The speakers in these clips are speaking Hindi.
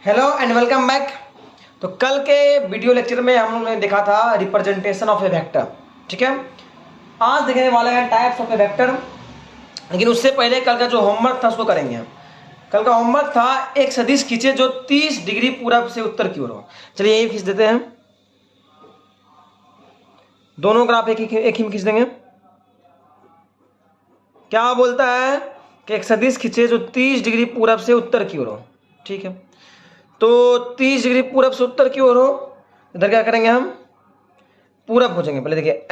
Hello and welcome back. तो कल के वीडियो लेक्चर में हम लोगों ने देखा था रिप्रेजेंटेशन ऑफ ए वेक्टर। ठीक है, आज देखने वाले हैं टाइप्स ऑफ ए वेक्टर। लेकिन उससे पहले कल का जो होमवर्क था उसको करेंगे हम। कल का होमवर्क था एक सदिश खींचे जो 30 डिग्री पूरब से उत्तर की ओर हो। चलिए यही खींच देते हैं, दोनों ग्राफ एक ही में खींच देंगे। क्या बोलता है कि एक सदिश खींचे जो 30 डिग्री पूरब से उत्तर की ओर हो। ठीक है, तो 30 डिग्री पूरब से उत्तर की ओर हो, इधर क्या करेंगे हम, पूरब खोजेंगे। पहले देखिए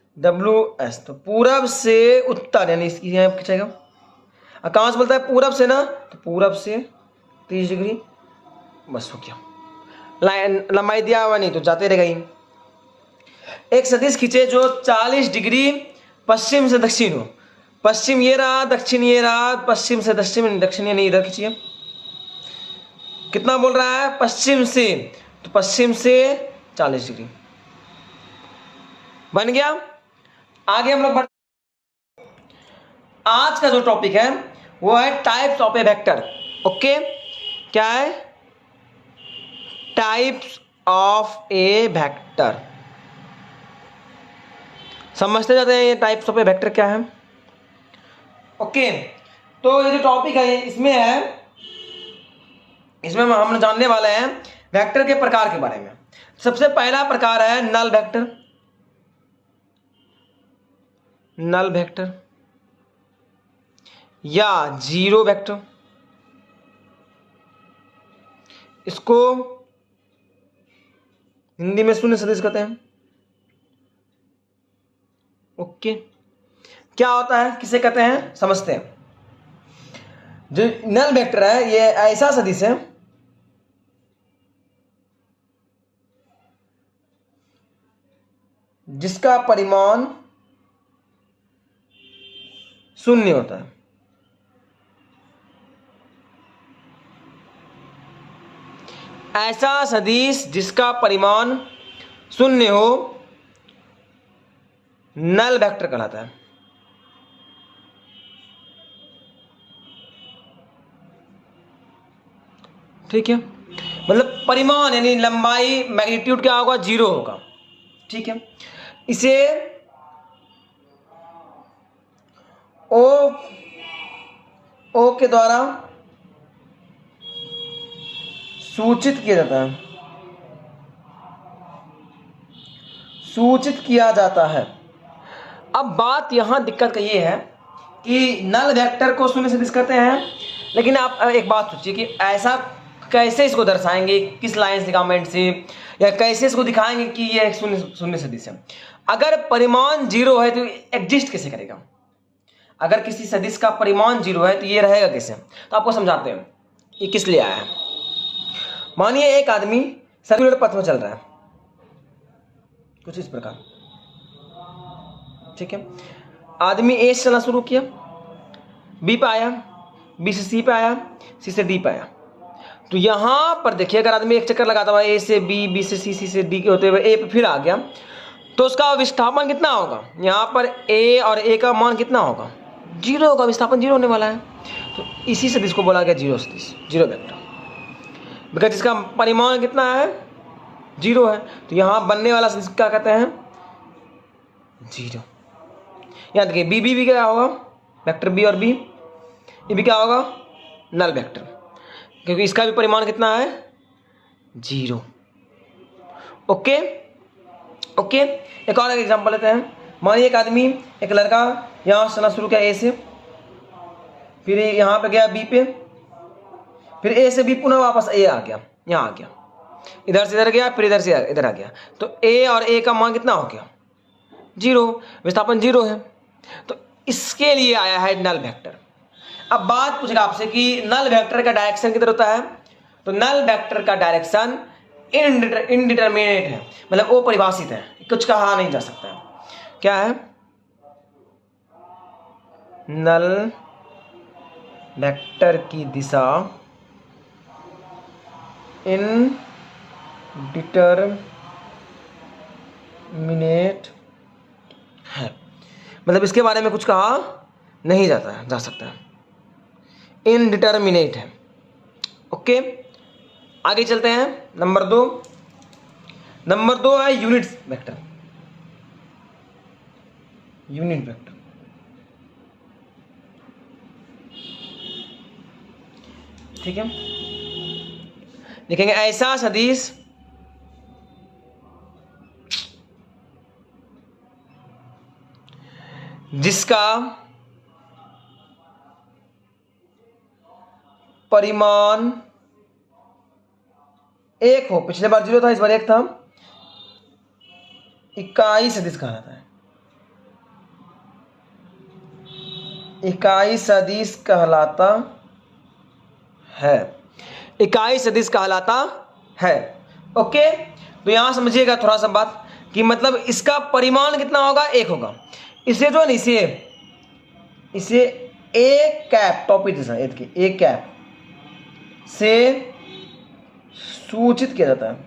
NEWS, तो पूरब से उत्तर यानी इसकी यहाँ खींचेगा। कहाँ से बोलता है पूरब से ना, तो पूरब से 30 डिग्री, बस हो गया। लाइन लंबाई दिया हुआ नहीं तो जाते रहेगा ही। एक सदिश खींचे जो 40 डिग्री पश्चिम से दक्षिण हो। पश्चिम ये रहा, दक्षिण ये रहा, पश्चिम से दक्षिण, दक्षिण यानी इधर खींचिए। कितना बोल रहा है, पश्चिम से, तो पश्चिम से 40 डिग्री बन गया। आगे हम लोग आज का जो टॉपिक है वो है types of A vector. Okay, क्या है, टाइप्स ऑफ ए वेक्टर। समझते जाते हैं ये टाइप्स ऑफ ए वेक्टर क्या है। ओके, तो ये जो टॉपिक है इसमें हम जानने वाले हैं वेक्टर के प्रकार के बारे में। सबसे पहला प्रकार है नल वेक्टर। नल वेक्टर या जीरो वेक्टर, इसको हिंदी में शून्य सदिश कहते हैं। ओके, क्या होता है, किसे कहते हैं, समझते हैं। जो नल वेक्टर है ये ऐसा सदिश है जिसका परिमाण शून्य होता है। ऐसा सदिश जिसका परिमाण शून्य हो नल वेक्टर कहलाता है। ठीक है, मतलब परिमाण यानी लंबाई, मैग्नीट्यूड क्या होगा, जीरो होगा। ठीक है, इसे ओ के द्वारा सूचित किया जाता है, सूचित किया जाता है। अब बात यहां दिक्कत का ये है कि नल वेक्टर को शून्य सदिश कहते हैं, लेकिन आप एक बात सोचिए कि ऐसा कैसे इसको दर्शाएंगे, किस लाइन सेगमेंट से, या कैसे इसको दिखाएंगे कि ये एक शून्य सदिश है। अगर परिमाण जीरो है तो एग्जिस्ट कैसे करेगा। अगर किसी सदिश का परिमाण जीरो है तो ये रहेगा कैसे, तो आपको समझाते हैं ये किस लिए आया है। मानिए एक आदमी सर्कुलर पथ में चल रहा है कुछ इस प्रकार। ठीक है, आदमी ए से चलना शुरू किया, बी पे आया, बी से सी पे आया, सी से डी पे आया। तो यहां पर देखिए अगर आदमी एक चक्कर लगाता हुआ ए से बी, बी से सी, सी से डी के होते हुए ए पे फिर आ गया, तो उसका विस्थापन कितना होगा, यहां पर ए और ए का मान कितना होगा, जीरो होगा, विस्थापन जीरो होने वाला है। तो इसी सदिश को बोला गया जीरो सदिश, जीरो वेक्टर, बिकॉज इसका परिमाण कितना है, जीरो है। तो यहां बनने वाला सदिश क्या कहते हैं, जीरो। याद रखिए बी भी क्या होगा, वेक्टर बी और बी, ये भी क्या होगा, नल वेक्टर, क्योंकि इसका भी परिमाण कितना है, जीरो। ओके ओके, एक और एग्जांपल लेते हैं। मानिए एक आदमी, एक लड़का यहाँ से चलना शुरू किया ए से, फिर यहाँ पे गया बी पे, फिर ए से बी पुनः वापस ए आ गया, यहाँ आ गया, इधर से इधर गया, फिर इधर से इधर आ गया। तो ए और ए का मान कितना हो गया, जीरो, विस्थापन जीरो है। तो इसके लिए आया है नल वेक्टर। अब बात पूछेगा आपसे कि नल वेक्टर का डायरेक्शन किधर होता है, तो नल वेक्टर का डायरेक्शन इनडिटरमिनेट है, मतलब वो परिभाषित है, कुछ कहा नहीं जा सकता है। क्या है, नल वेक्टर की दिशा इनडिटरमिनेट है, मतलब इसके बारे में कुछ कहा नहीं जा सकता है, इनडिटरमिनेट है। ओके, आगे चलते हैं। नंबर 2 है यूनिट वेक्टर। यूनिट वेक्टर ठीक है, लिखेंगे ऐसा सदिश जिसका परिमाण 1 हो। पिछले बार 0 था, इस बार 1 था। इकाई सदिश कहलाता है। इकाई सदिश कहलाता है। इकाई सदिश कहलाता है। ओके, तो यहां समझिएगा थोड़ा सा बात कि मतलब इसका परिमाण कितना होगा, 1 होगा। इसे जो है इसे एक कैप टॉपिक दिशा एक कैप से सूचित किया जाता है।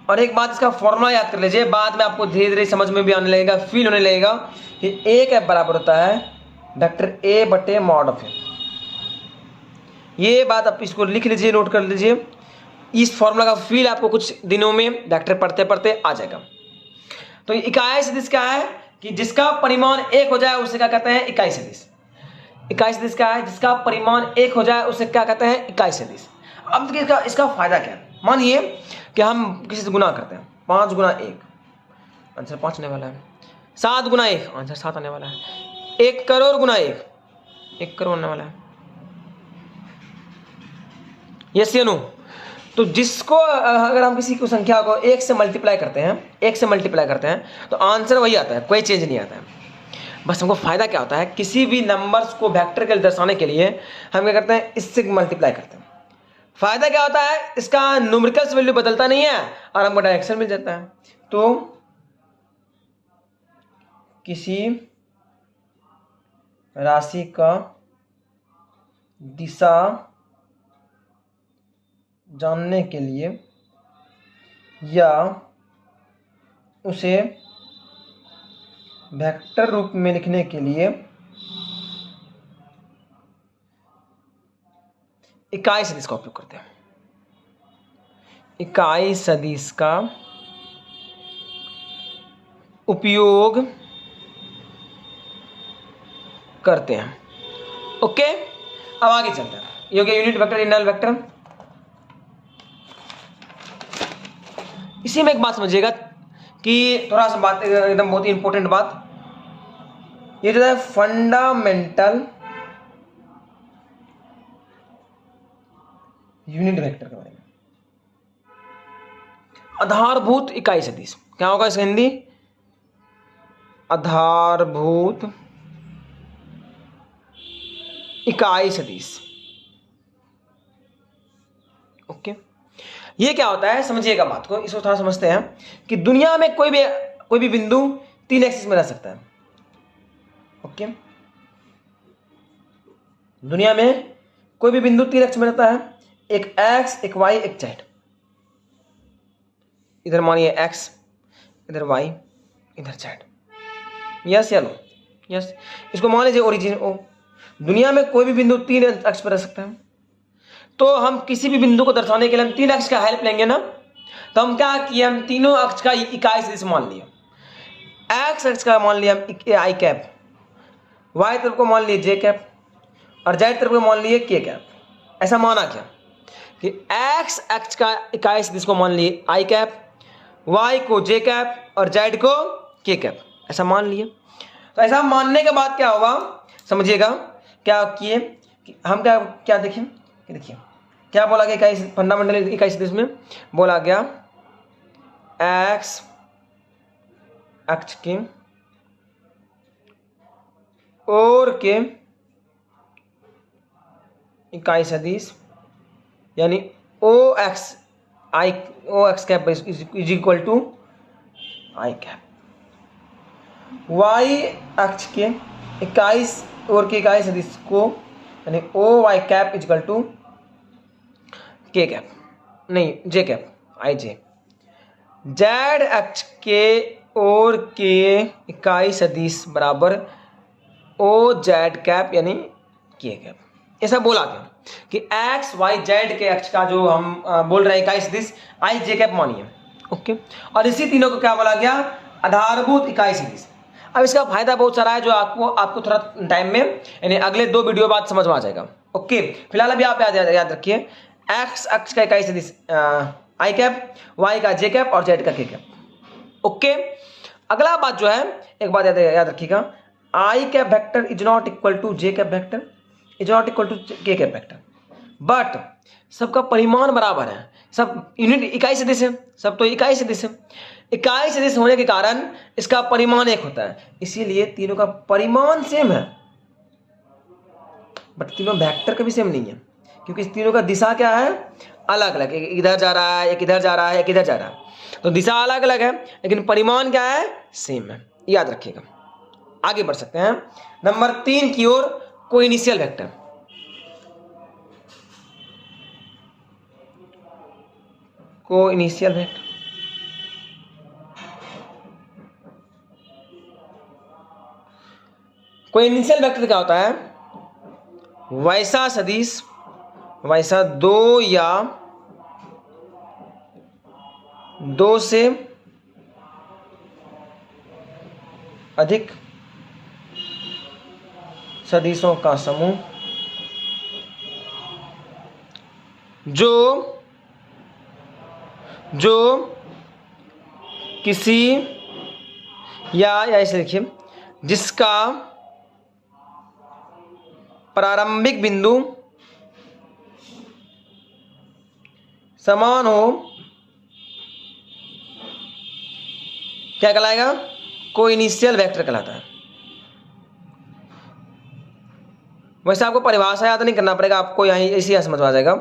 और एक बात, इसका फॉर्मूला याद कर लीजिए, बाद में आपको धीरे धीरे समझ में भी आने लगेगा, फील होने लगेगा कि ए कैप बराबर होता है वेक्टर ए बटे मॉड ऑफ ए। ये बात आप इसको लिख लीजिए, नोट कर लीजिए। इस फॉर्मूला का फील आपको कुछ दिनों में वेक्टर पढ़ते पढ़ते आ जाएगा। तो इकाई सदिश क्या है कि जिसका परिमाण 1 हो जाए उसे क्या कहते हैं, इकाई सदिश। इकाई सदिश क्या है, जिसका परिमाण 1 हो जाए उसे क्या कहते हैं, इकाई सदिश। अब देखिए इसका फायदा क्या है। मानिए कि हम किसी से गुना करते हैं, 5 गुना 1 आंसर 5 आने वाला है। 7 गुना 1 आंसर 7 आने वाला है। 1 करोड़ गुना 1 करोड़ आने वाला है। यस या नो? तो जिसको अगर हम किसी को संख्या को 1 से मल्टीप्लाई करते हैं तो आंसर वही आता है, कोई चेंज नहीं आता है। बस हमको फायदा क्या होता है, किसी भी नंबर्स को वेक्टर के दर्शाने के लिए हम क्या करते हैं, इससे मल्टीप्लाई करते हैं। फायदा क्या होता है, इसका न्यूमेरिकल्स वैल्यू बदलता नहीं है और हमको डायरेक्शन मिल जाता है। तो किसी राशि का दिशा जानने के लिए या उसे वेक्टर रूप में लिखने के लिए इकाई सदिश का उपयोग करते हैं। इकाई सदिश का उपयोग करते हैं। ओके, अब आगे चलते हैं। ये हो गया यूनिट वेक्टर, इंटरनल वेक्टर। इसी में एक बात समझिएगा कि थोड़ा सा बात एकदम बहुत ही इंपॉर्टेंट बात, ये जो है फंडामेंटल यूनिट वेक्टर के बारे में। आधारभूत इकाई सदिश क्या होगा इसका हिंदी, आधारभूत इकाई सदिश। ओके, ये क्या होता है समझिएगा बात को, इसको थोड़ा समझते हैं कि दुनिया में कोई भी बिंदु 3 एक्सिस में रह सकता है। ओके, दुनिया में कोई भी बिंदु 3 एक्सिस में रहता है, एक एक्स, एक वाई, एक जेड। इधर मानिए एक्स, इधर वाई, इधर जेड। यस या नो? यस। इसको मान लीजिए ओरिजिन ओ। दुनिया में कोई भी बिंदु 3 अक्ष पर रह सकता है। तो हम किसी भी बिंदु को दर्शाने के लिए हम 3 अक्ष का हेल्प लेंगे ना, तो हम क्या किए, हम तीनों अक्ष का इकाई सदिश मान लिया। एक्स अक्ष का मान लिया हम आई कैप, वाई तरफ को मान लिए जे कैप और जेड तरफ को मान लिए के कैप। ऐसा माना क्या कि एक्स अक्ष का इकाई सदिश को मान लिए आई कैप, वाई को जे कैप और जेड को के कैप, ऐसा मान लिए। तो ऐसा मानने के बाद क्या होगा समझिएगा, क्या किए कि हम क्या देखें, देखिए क्या बोला गया इकाई फंडामेंटल इकाई सदिश में, बोला गया एक्स अक्ष के और के इकाई सदिश यानी o x cap is equal to i cap. Y अक्ष के इकाई और के इकाई सदिश को यानी o y cap is equal to k cap, नहीं जे कैप, आई जे। जेड अक्ष के और के इकाई सदिश बराबर ओ जेड कैप यानी के कैप। ऐसा बोला गया कि एक्स वाई जेड के अक्ष का जो हम बोल रहे हैं इकाई सदिश आई जे कैप मानिए। ओके, और इसी तीनों को क्या बोला गया, आधारभूत इकाई सदिश। अब इसका फायदा बहुत सारा है जो आपको थोड़ा टाइम में यानी अगले 2 वीडियो बाद समझ में आ जाएगा। ओके, फिलहाल अभी आप याद रखिए एक्स अक्ष का इकाई सदिश आई कैप, वाई का जे कैप और जेड का के कैप। ओके, अगला बात जो है एक बात याद रखिएगा, i cap vector is not equal to j cap vector is not equal to k cap vector, but सबका परिमाण बराबर है, सब यूनिट इकाई सदिश है, सब तो इकाई सदिश है। इकाई सदिश होने के कारण इसका परिमाण एक होता है, इसीलिए तीनों का परिमाण सेम है, बट तीनों वेक्टर का भी सेम नहीं है, क्योंकि इस तीनों का दिशा क्या है, अलग अलग, एक इधर जा रहा है, एक इधर जा रहा है, एक इधर जा रहा है, तो दिशा अलग अलग है लेकिन परिमाण क्या है, सेम है, याद रखिएगा। आगे बढ़ सकते हैं नंबर 3 की ओर, कोइनिशियल वेक्टर। कोइनिशियल वेक्टर कोइनिशियल वेक्टर क्या होता है, वैसा सदिश, वैसा 2 या 2 से अधिक सदिशों का समूह जो किसी या ऐसे लिखिए, जिसका प्रारंभिक बिंदु समान हो, क्या कहलाएगा, कोइनिशियल वेक्टर कहलाता है। वैसे आपको परिभाषा याद नहीं करना पड़ेगा, आपको यहीं ऐसे समझ में आ जाएगा।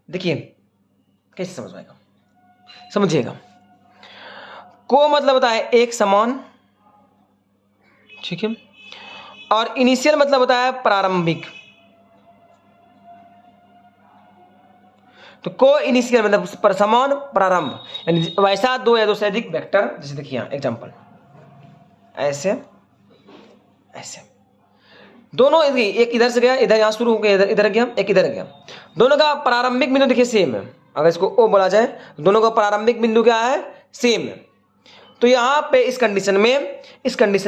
देखिए कैसे समझ में आएगा, समझिएगा। को मतलब होता है एक समान, ठीक है, और इनिशियल मतलब होता है प्रारंभिक। तो को इनिशियल मतलब पर समान प्रारंभ, यानी वैसा 2 या 2 से अधिक वेक्टर, जैसे देखिए यहाँ एग्जांपल, ऐसे ऐसे दोनों, एक इधर से गया, इधर यहाँ शुरू हो गया, इधर गया, एक इधर गया, दोनों का प्रारंभिक बिंदु देखिए सेम है। अगर इसको ओ बोला जाए, दोनों का प्रारंभिक बिंदु क्या है, सेम है। तो यहाँ पे इस कंडीशन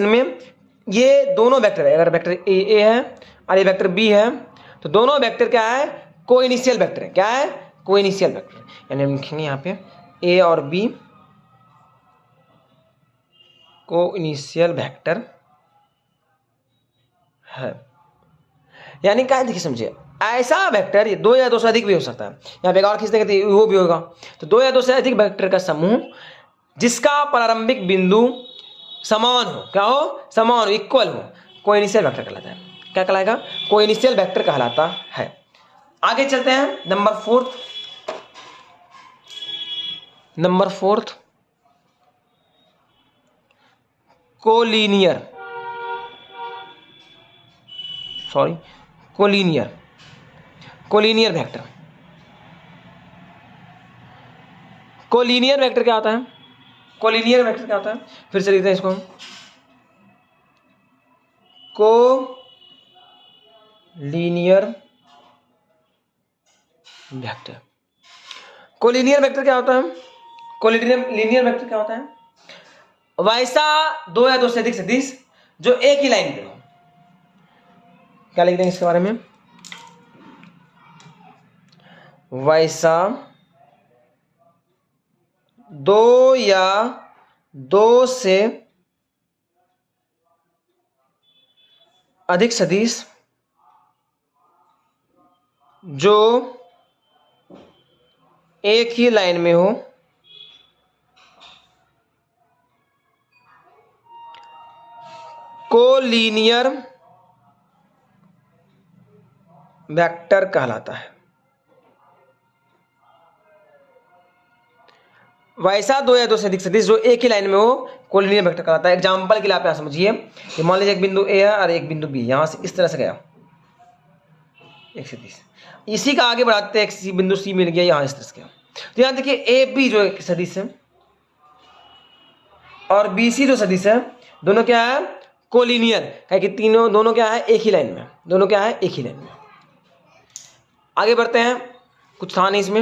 में ये दोनों वेक्टर है, अगर वेक्टर ए है और ये वेक्टर बी है, तो दोनों वेक्टर क्या है, कोइनिशियल वेक्टर है। क्या है, कोइनिशियल वेक्टर, यानी हम लिखेंगे यहाँ पे ए और बी कोइनिशियल वेक्टर है। यानी क्या, देखिए समझिए, ऐसा वेक्टर ये 2 या 2 से अधिक भी हो सकता है, यहाँ पे और खींच देंगे तो वो भी होगा। तो 2 या 2 से अधिक वेक्टर का समूह जिसका प्रारंभिक बिंदु समान हो, क्या हो, समान हो, इक्वल हो, कोइनिशियल वेक्टर कहलाता है। क्या कहलाएगा, कोइनिशियल वेक्टर कहलाता है। आगे चलते हैं number fourth collinear vector. Collinear vector क्या होता है, कोलिनियर वेक्टर क्या होता है, फिर से लिखते हैं इसको हम, कोलिनियर वेक्टर। कोलिनियर वेक्टर क्या होता है, कोलिनियर वेक्टर क्या होता है, वैसा 2 या 2 से अधिक सदिश जो एक ही लाइन पे हो। क्या लिख देंगे इसके बारे में, वैसा 2 या 2 से अधिक सदिश जो एक ही लाइन में हो, कोलिनियर वेक्टर कहलाता है। वैसा 2 या 2 से अधिक सदिश जो एक ही लाइन में हो, कोलिनियर वेक्टर कहलाता है। एग्जांपल के लिए आप यहां समझिए कि मान लीजिए एक बिंदु ए है और एक बिंदु बी, यहां से इस तरह से गया एक सदिश, इसी का आगे बढ़ाते हैं, एक बिंदु सी मिल गया, यहां इस तरह से गया। तो यहां देखिए ए बी जो एक सदिश है और बी सी जो सदिश है, दोनों क्या है, कोलिनियर है कि दोनों क्या है, एक ही लाइन में, दोनों क्या है, एक ही लाइन में। आगे बढ़ते हैं, कुछ था नहीं इसमें।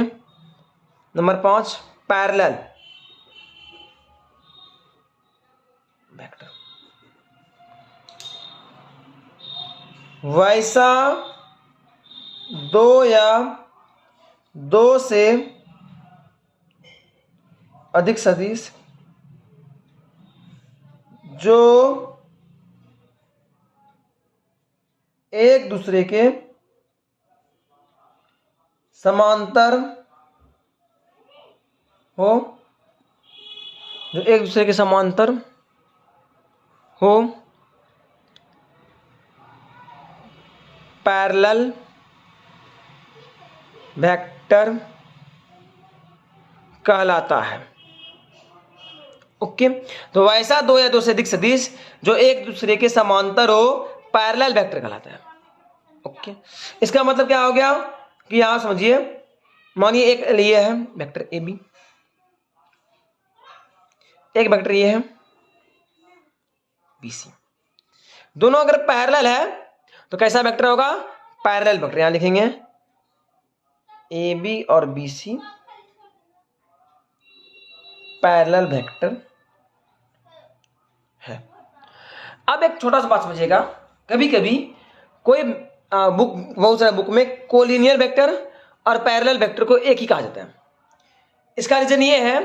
Number 5 parallel vector. वैसा दो या दो से अधिक सदिश जो एक दूसरे के समांतर हो, जो एक दूसरे के समांतर हो, पैरेलल वेक्टर कहलाता है। ओके, तो वैसा दो या दो से अधिक सदिश जो एक दूसरे के समांतर हो, पैरेलल वेक्टर कहलाता है। ओके, इसका मतलब क्या हो गया कि यहां समझिए, मानिए एक ये है वेक्टर ए बी, एक वेक्टर ये है बी सी, दोनों अगर पैरेलल है तो कैसा वेक्टर होगा, पैरेलल वेक्टर। यहां लिखेंगे ए बी और बी सी पैरेलल वेक्टर है। अब एक छोटा सा बात समझिएगा, कभी कभी कोई बुक, बहुत सारे बुक में कोलिनियर वेक्टर और पैरेलल वेक्टर को एक ही कहा जाता है। इसका रीजन ये है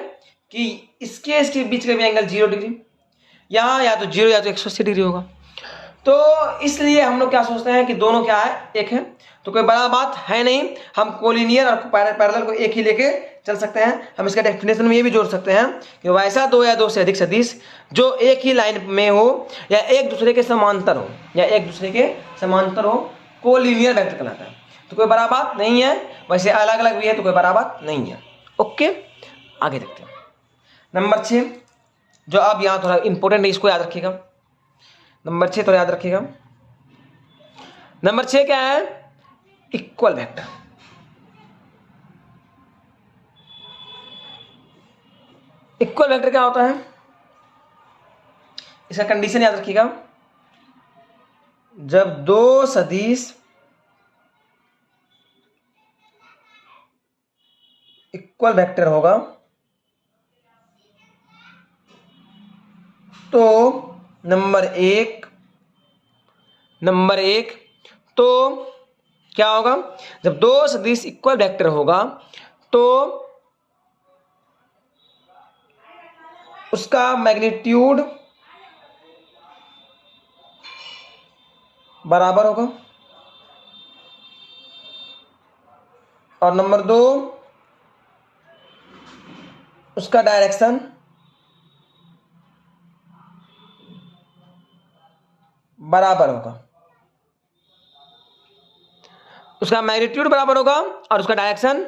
कि इसके बीच का भी एंगल 0 डिग्री, यहाँ या तो 0 या तो 180 डिग्री होगा। तो इसलिए हम लोग क्या सोचते हैं कि दोनों क्या है, एक है। तो कोई बड़ा बात है नहीं, हम कोलिनियर और पैरेलल को एक ही लेके चल सकते हैं। हम इसका डेफिनेशन में ये भी जोड़ सकते हैं कि वैसा दो या दो से अधिक सदिश जो एक ही लाइन में हो या एक दूसरे के समांतर हो, या एक दूसरे के समांतर हो, कोलिनियर वेक्टर कहलाता है। तो कोई बड़ा बात नहीं है, वैसे अलग अलग भी है तो कोई बड़ा बात नहीं है। ओके, आगे देखते हैं। नंबर 6 जो अब यहाँ थोड़ा इंपॉर्टेंट है, इसको याद रखिएगा। नंबर 6 तो याद रखिएगा। नंबर 6 क्या है, इक्वल वेक्टर। इक्वल वेक्टर क्या होता है, इसका कंडीशन याद रखिएगा। जब दो सदिश इक्वल वेक्टर होगा तो नंबर एक तो क्या होगा, जब दो सदिश इक्वल वेक्टर होगा तो उसका मैग्नीट्यूड बराबर होगा, और नंबर 2 उसका डायरेक्शन बराबर होगा। उसका मैग्नीट्यूड बराबर होगा और उसका डायरेक्शन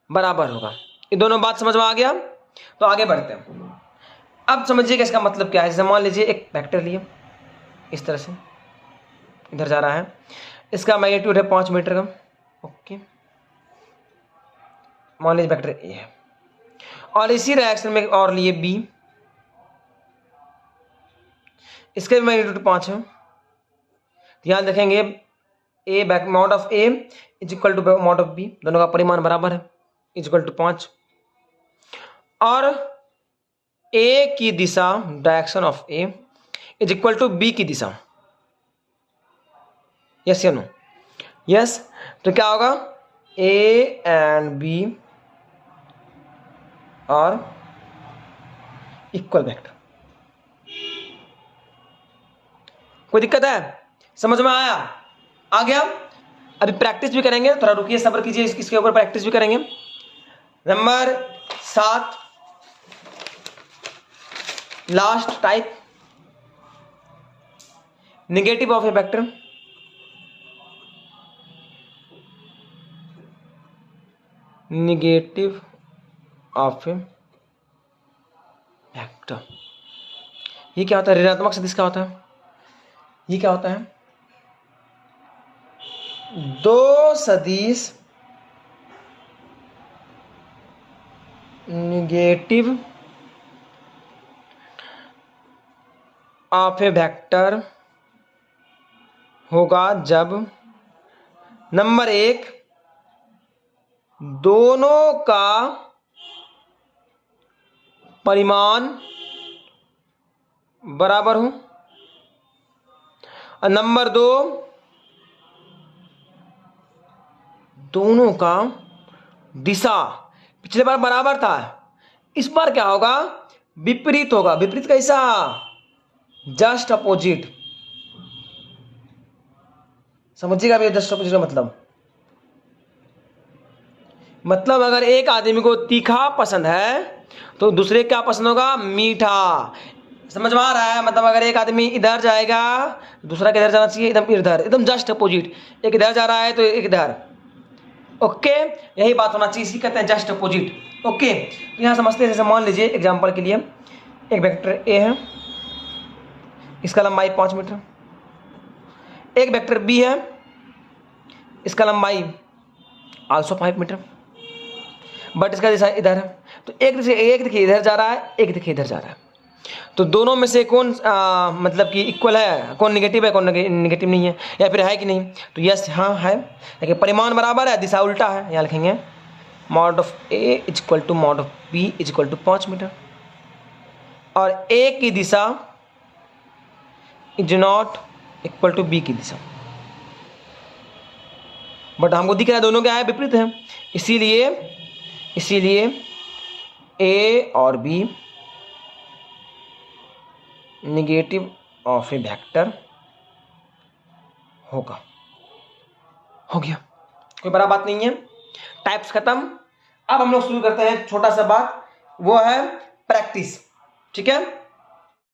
बराबर होगा। ये दोनों बात समझ में आ गया। तो आगे बढ़ते हैं। अब समझिए कि इसका मतलब क्या है। जैसे मान लीजिए एक वेक्टर लिए, इस तरह से इधर जा रहा है, इसका मैग्नीट्यूड है 5 मीटर का। ओके, मान लीजिए वेक्टर ए है, और इसी डायरेक्शन में और लिए बी, इसका भी मैग्नीट्यूड 5 है। ध्यान रखेंगे a mod of a is equal to mod of b, दोनों का परिमाण बराबर है, इज इक्वल टू 5। और ए की दिशा, direction of a is equal to b की दिशा। यस या नो? यस। तो क्या होगा, ए एंड बी और इक्वल वेक्टर। कोई दिक्कत है, समझ में आया? आ गया? अभी प्रैक्टिस भी करेंगे, थोड़ा रुकिए, सब्र कीजिए, इसके ऊपर प्रैक्टिस भी करेंगे। Number 7 last type, negative of A vector. Negative of A vector, ये क्या होता है? ऋणात्मक सदिश क्या होता है? ये क्या होता है? दो सदिश नेगेटिव ऑफ ए वेक्टर होगा जब नंबर 1, दोनों का परिमाण बराबर हो। और नंबर 2, दोनों का दिशा पिछले बार बराबर था, इस बार क्या होगा, विपरीत होगा। विपरीत कैसा, जस्ट अपोजिट। समझिएगा भैया, जस्ट अपोजिट मतलब अगर एक आदमी को तीखा पसंद है तो दूसरे क्या पसंद होगा, मीठा। समझ में आ रहा है? मतलब अगर एक आदमी इधर जाएगा दूसरा किधर जाना चाहिए, एकदम इधर, एकदम जस्ट अपोजिट। एक इधर जा रहा है तो एक इधर। ओके, यही बात होना चाहिए, इसी कहते हैं जस्ट अपोजिट। ओके, तो यहाँ समझते हैं। जैसे मान लीजिए एग्जांपल के लिए एक वेक्टर ए है, इसका लंबाई 5 मीटर। एक वेक्टर बी है, इसका लंबाई आल्सो 5 मीटर, बट इसका दिशा इधर है। तो एक देखिए इधर जा रहा है, एक देखिए इधर जा रहा है। तो दोनों में से कौन मतलब कि इक्वल है, कौन निगेटिव है, कौन निगेटिव नहीं है, या फिर है कि नहीं? तो यस, हाँ है। लेकिन परिमाण बराबर है, दिशा उल्टा है। यहाँ लिखेंगे mod of a is equal to mod of b is equal to 5 metre. और ए की दिशा is not equal to b की दिशा, बट हमको दिख रहा है दोनों क्या है, विपरीत है। इसीलिए ए और B negative of A vector होगा। हो गया, कोई बड़ा बात नहीं है। टाइप्स खत्म। अब हम लोग शुरू करते हैं छोटा सा बात, वो है प्रैक्टिस। ठीक है।